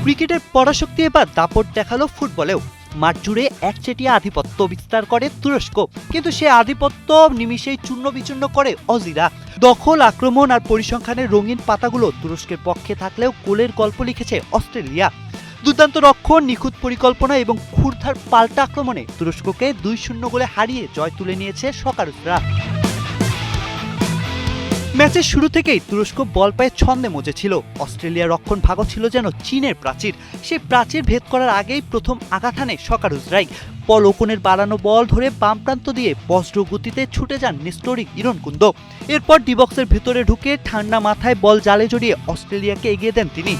ক্রিকেটের পরাশক্তি এবার দাপট দেখালো ফুটবলেও। মাঠ জুড়ে একচেটিয়া আধিপত্য বিস্তার করে তুরস্ক, কিন্তু সে আধিপত্য নিমিষেই চূর্ণ বিচূর্ণ করে অজিরা। দখল, আক্রমণ আর পরিসংখ্যানের রঙিন পাতাগুলো তুরস্কের পক্ষে থাকলেও গোলের গল্প লিখেছে অস্ট্রেলিয়া। দুর্দান্ত রক্ষণ, নিখুঁত পরিকল্পনা এবং ক্ষুরধার পাল্টা আক্রমণে তুরস্ককে 2-0 গোলে হারিয়ে জয় তুলে নিয়েছে সকারুসরা। ম্যাচের শুরু থেকেই তুরস্ক বল পায়ে ছন্দে মজেছিল। অস্ট্রেলিয়ার রক্ষণ ভাগও ছিল যেন চীনের প্রাচীর। সেই প্রাচীর ভেদ করার আগেই প্রথম আঘাত হানে সকারুসরাই। পল ওকনের বাড়ানো বল ধরে বাম প্রান্ত দিয়ে বজ্র গতিতে ছুটে যান নেস্টোরিক ইরনকুন্দ। এরপর ডিবক্সের ভেতরে ঢুকে ঠান্ডা মাথায় বল জালে জড়িয়ে অস্ট্রেলিয়াকে এগিয়ে দেন তিনি।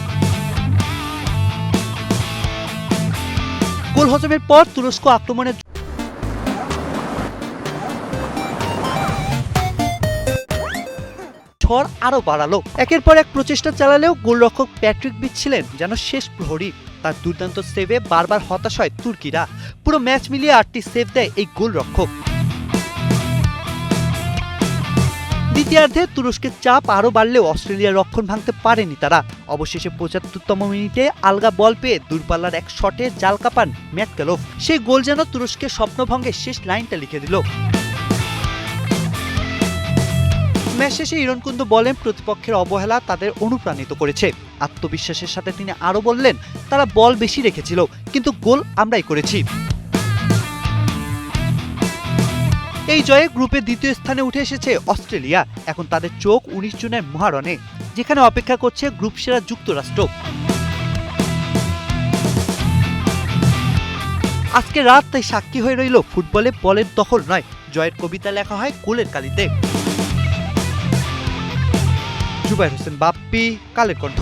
গোল হজমের পর তুরস্ক আক্রমণের ঝড় আরো বাড়ালো। একের পর এক প্রচেষ্টা চালালেও গোলরক্ষক প্যাট্রিক বিচ ছিলেন যেন শেষ প্রহরী। তার দুর্দান্ত সেভে বারবার হতাশ হয় তুর্কিরা। পুরো ম্যাচ মিলিয়ে 8টি সেভ দেয় এই গোলরক্ষক। দ্বিতীয়ার্ধে তুরস্কের চাপ আরো বাড়লেও অস্ট্রেলিয়ার রক্ষণ ভাঙতে পারেনি তারা। অবশেষে 75তম মিনিটে আলগা বল পেয়ে দূরপাল্লার এক শটে জাল কাপান ম্যাটকালোভ। সেই গোল যেন তুরস্কের স্বপ্নভঙ্গের শেষ লাইনটা লিখে দিল। ম্যাচ শেষে ইরনকুন্দ বলেন, প্রতিপক্ষের অবহেলা তাদের অনুপ্রাণিত করেছে। আত্মবিশ্বাসের সাথে তিনি আরো বললেন, তারা বল বেশি রেখেছিল, কিন্তু গোল আমরাই করেছি। এই জয়ে গ্রুপে দ্বিতীয় স্থানে উঠে এসেছে অস্ট্রেলিয়া। এখন তাদের চোখ 19 জুনের মহারণে, যেখানে অপেক্ষা করছে গ্রুপ সেরা যুক্তরাষ্ট্র। আজকে রাত তাই সাক্ষী হয়ে রইল ফুটবলে বলের দখল নয়, জয়ের কবিতা লেখা হয় গোলের কালিতে। জুবায়ের হোসেন বাপ্পি, কালের কণ্ঠ।